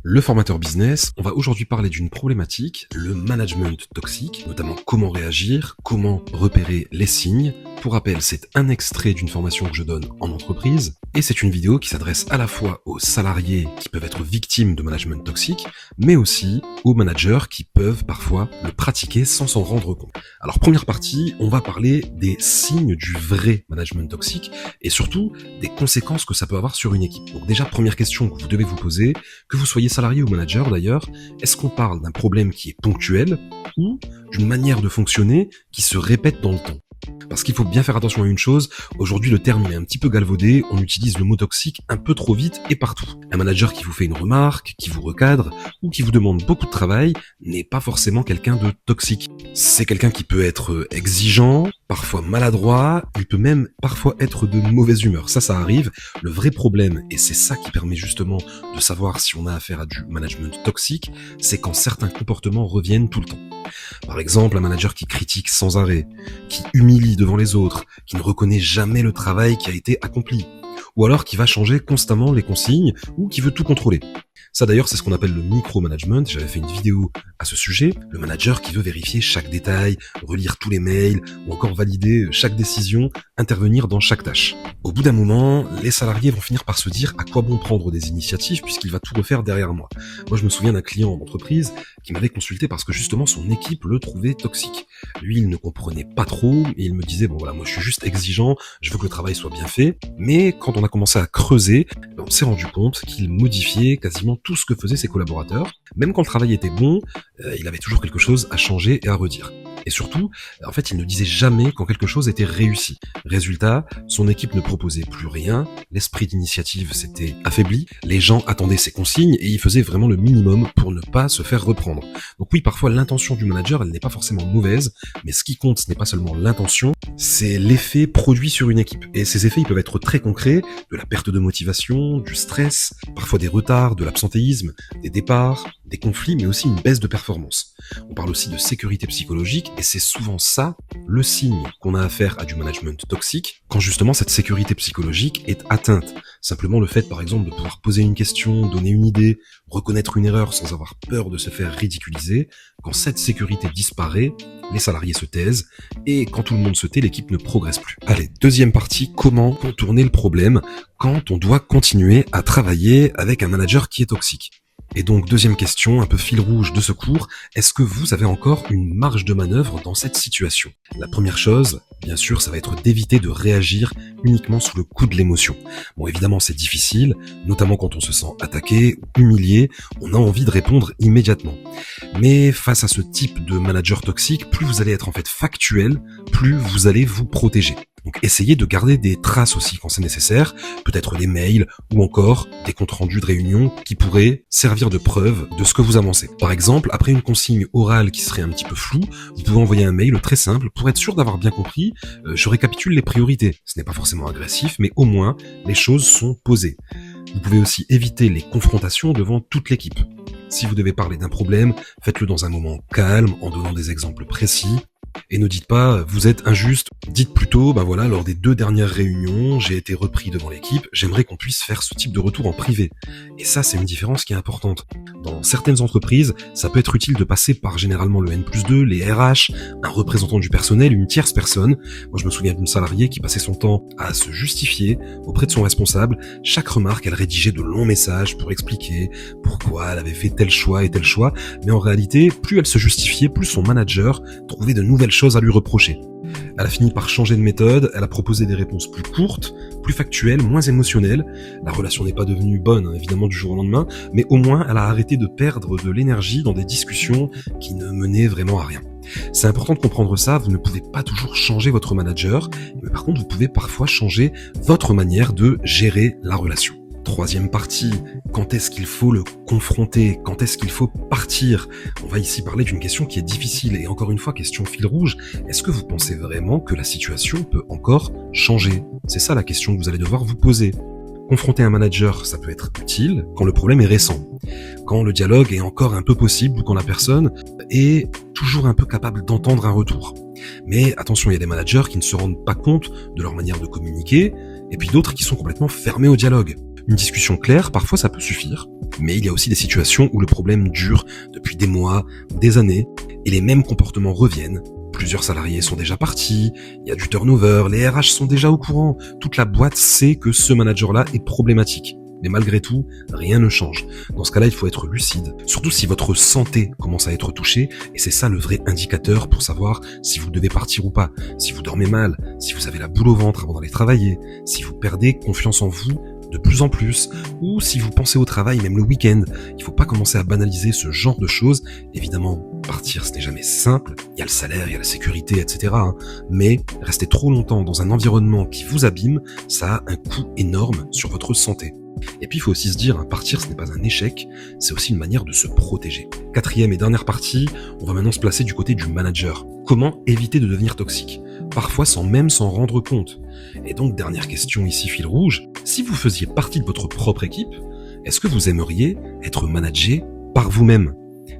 Le formateur business, on va aujourd'hui parler d'une problématique, le management toxique, notamment comment réagir, comment repérer les signes. Pour rappel, c'est un extrait d'une formation que je donne en entreprise, et c'est une vidéo qui s'adresse à la fois aux salariés qui peuvent être victimes de management toxique, mais aussi aux managers qui peuvent parfois le pratiquer sans s'en rendre compte. Alors première partie, on va parler des signes du vrai management toxique, et surtout des conséquences que ça peut avoir sur une équipe. Donc déjà, première question que vous devez vous poser, que vous soyez salarié ou manager d'ailleurs, est-ce qu'on parle d'un problème qui est ponctuel ou d'une manière de fonctionner qui se répète dans le temps ? Parce qu'il faut bien faire attention à une chose, aujourd'hui le terme est un petit peu galvaudé, on utilise le mot toxique un peu trop vite et partout. Un manager qui vous fait une remarque, qui vous recadre ou qui vous demande beaucoup de travail n'est pas forcément quelqu'un de toxique. C'est quelqu'un qui peut être exigeant, parfois maladroit, il peut même parfois être de mauvaise humeur. Ça arrive. Le vrai problème, et c'est ça qui permet justement de savoir si on a affaire à du management toxique, c'est quand certains comportements reviennent tout le temps. Par exemple, un manager qui critique sans arrêt, qui humilie devant les autres, qui ne reconnaît jamais le travail qui a été accompli, ou alors qui va changer constamment les consignes, ou qui veut tout contrôler. Ça d'ailleurs, c'est ce qu'on appelle le micromanagement, j'avais fait une vidéo à ce sujet, le manager qui veut vérifier chaque détail, relire tous les mails, ou encore valider chaque décision, intervenir dans chaque tâche. Au bout d'un moment, les salariés vont finir par se dire à quoi bon prendre des initiatives puisqu'il va tout refaire derrière moi. Moi je me souviens d'un client en entreprise qui m'avait consulté parce que justement son équipe le trouvait toxique. Lui il ne comprenait pas trop et il me disait bon voilà moi je suis juste exigeant, je veux que le travail soit bien fait, mais quand on a commencé à creuser, on s'est rendu compte qu'il modifiait quasiment tout ce que faisaient ses collaborateurs. Même quand le travail était bon, il avait toujours quelque chose à changer et à redire. Et surtout, en fait, il ne disait jamais quand quelque chose était réussi. Résultat, son équipe ne proposait plus rien, l'esprit d'initiative s'était affaibli, les gens attendaient ses consignes et il faisait vraiment le minimum pour ne pas se faire reprendre. Donc oui, parfois l'intention du manager, elle n'est pas forcément mauvaise, mais ce qui compte, ce n'est pas seulement l'intention, c'est l'effet produit sur une équipe. Et ces effets, ils peuvent être très concrets, de la perte de motivation, du stress, parfois des retards, de l'absentéisme, des départs, des conflits, mais aussi une baisse de performance. On parle aussi de sécurité psychologique, et c'est souvent ça, le signe qu'on a affaire à du management toxique, quand justement cette sécurité psychologique est atteinte. Simplement le fait, par exemple, de pouvoir poser une question, donner une idée, reconnaître une erreur sans avoir peur de se faire ridiculiser, quand cette sécurité disparaît, les salariés se taisent, et quand tout le monde se tait, l'équipe ne progresse plus. Allez, deuxième partie, comment contourner le problème quand on doit continuer à travailler avec un manager qui est toxique. Et donc, deuxième question, un peu fil rouge de ce cours, est-ce que vous avez encore une marge de manœuvre dans cette situation ? La première chose, bien sûr, ça va être d'éviter de réagir uniquement sous le coup de l'émotion. Bon, évidemment, c'est difficile, notamment quand on se sent attaqué ou humilié, on a envie de répondre immédiatement. Mais face à ce type de manager toxique, plus vous allez être en fait factuel, plus vous allez vous protéger. Donc essayez de garder des traces aussi quand c'est nécessaire, peut-être des mails ou encore des comptes rendus de réunion qui pourraient servir de preuve de ce que vous avancez. Par exemple, après une consigne orale qui serait un petit peu floue, vous pouvez envoyer un mail très simple pour être sûr d'avoir bien compris, je récapitule les priorités. Ce n'est pas forcément agressif, mais au moins les choses sont posées. Vous pouvez aussi éviter les confrontations devant toute l'équipe. Si vous devez parler d'un problème, faites-le dans un moment calme, en donnant des exemples précis. Et ne dites pas, vous êtes injuste. Dites plutôt, voilà, lors des 2 dernières réunions, j'ai été repris devant l'équipe, j'aimerais qu'on puisse faire ce type de retour en privé. Et ça, c'est une différence qui est importante. Dans certaines entreprises, ça peut être utile de passer par généralement le N+2, les RH, un représentant du personnel, une tierce personne. Moi, je me souviens d'une salariée qui passait son temps à se justifier auprès de son responsable. Chaque remarque, elle rédigeait de longs messages pour expliquer pourquoi elle avait fait tel choix et tel choix. Mais en réalité, plus elle se justifiait, plus son manager trouvait de nouvelles choses à lui reprocher. Elle a fini par changer de méthode, elle a proposé des réponses plus courtes, plus factuelles, moins émotionnelles. La relation n'est pas devenue bonne, évidemment, du jour au lendemain, mais au moins elle a arrêté de perdre de l'énergie dans des discussions qui ne menaient vraiment à rien. C'est important de comprendre ça, vous ne pouvez pas toujours changer votre manager, mais par contre vous pouvez parfois changer votre manière de gérer la relation. Troisième partie, quand est-ce qu'il faut le confronter ? Quand est-ce qu'il faut partir ? On va ici parler d'une question qui est difficile et encore une fois, question fil rouge. Est-ce que vous pensez vraiment que la situation peut encore changer ? C'est ça la question que vous allez devoir vous poser. Confronter un manager, ça peut être utile quand le problème est récent, quand le dialogue est encore un peu possible ou quand la personne est toujours un peu capable d'entendre un retour. Mais attention, il y a des managers qui ne se rendent pas compte de leur manière de communiquer et puis d'autres qui sont complètement fermés au dialogue. Une discussion claire, parfois ça peut suffire, mais il y a aussi des situations où le problème dure depuis des mois, des années, et les mêmes comportements reviennent. Plusieurs salariés sont déjà partis, il y a du turnover, les RH sont déjà au courant, toute la boîte sait que ce manager-là est problématique. Mais malgré tout, rien ne change. Dans ce cas-là, il faut être lucide. Surtout si votre santé commence à être touchée, et c'est ça le vrai indicateur pour savoir si vous devez partir ou pas, si vous dormez mal, si vous avez la boule au ventre avant d'aller travailler, si vous perdez confiance en vous de plus en plus, ou si vous pensez au travail même le week-end. Il faut pas commencer à banaliser ce genre de choses. Évidemment, partir ce n'est jamais simple, il y a le salaire, il y a la sécurité, etc. Mais rester trop longtemps dans un environnement qui vous abîme, ça a un coût énorme sur votre santé. Et puis il faut aussi se dire, partir ce n'est pas un échec, c'est aussi une manière de se protéger. Quatrième et dernière partie, on va maintenant se placer du côté du manager. Comment éviter de devenir toxique ? Parfois sans même s'en rendre compte. Et donc dernière question ici fil rouge, si vous faisiez partie de votre propre équipe, est-ce que vous aimeriez être managé par vous-même ?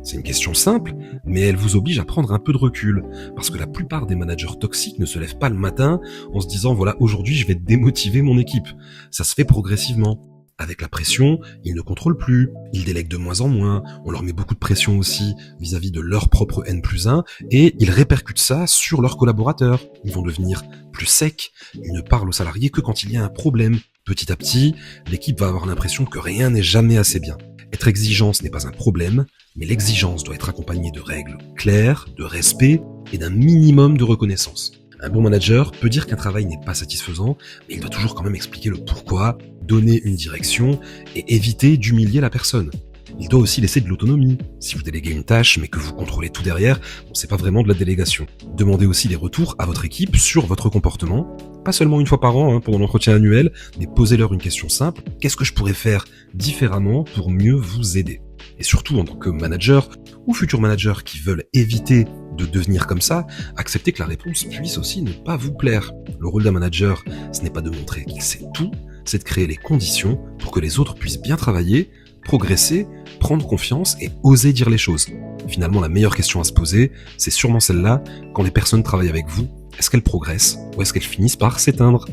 C'est une question simple, mais elle vous oblige à prendre un peu de recul, parce que la plupart des managers toxiques ne se lèvent pas le matin en se disant voilà, aujourd'hui je vais démotiver mon équipe. Ça se fait progressivement. Avec la pression, ils ne contrôlent plus, ils délèguent de moins en moins, on leur met beaucoup de pression aussi vis-à-vis de leur propre N+1, et ils répercutent ça sur leurs collaborateurs. Ils vont devenir plus secs, ils ne parlent aux salariés que quand il y a un problème. Petit à petit, l'équipe va avoir l'impression que rien n'est jamais assez bien. Être exigeant, ce n'est pas un problème, mais l'exigence doit être accompagnée de règles claires, de respect et d'un minimum de reconnaissance. Un bon manager peut dire qu'un travail n'est pas satisfaisant, mais il doit toujours quand même expliquer le pourquoi, donner une direction et éviter d'humilier la personne. Il doit aussi laisser de l'autonomie. Si vous déléguez une tâche mais que vous contrôlez tout derrière, c'est pas vraiment de la délégation. Demandez aussi les retours à votre équipe sur votre comportement, pas seulement une fois par an pendant l'entretien annuel, mais posez-leur une question simple, qu'est-ce que je pourrais faire différemment pour mieux vous aider ? Et surtout en tant que manager ou futur manager qui veulent éviter de devenir comme ça, acceptez que la réponse puisse aussi ne pas vous plaire. Le rôle d'un manager, ce n'est pas de montrer qu'il sait tout, c'est de créer les conditions pour que les autres puissent bien travailler, progresser, prendre confiance et oser dire les choses. Finalement, la meilleure question à se poser, c'est sûrement celle-là, quand les personnes travaillent avec vous, est-ce qu'elles progressent ou est-ce qu'elles finissent par s'éteindre ?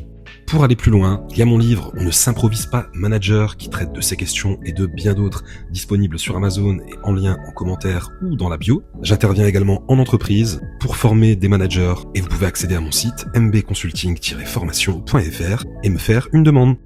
Pour aller plus loin, il y a mon livre « On ne s'improvise pas manager » qui traite de ces questions et de bien d'autres, disponibles sur Amazon et en lien en commentaire ou dans la bio. J'interviens également en entreprise pour former des managers et vous pouvez accéder à mon site mbconsulting-formation.fr et me faire une demande.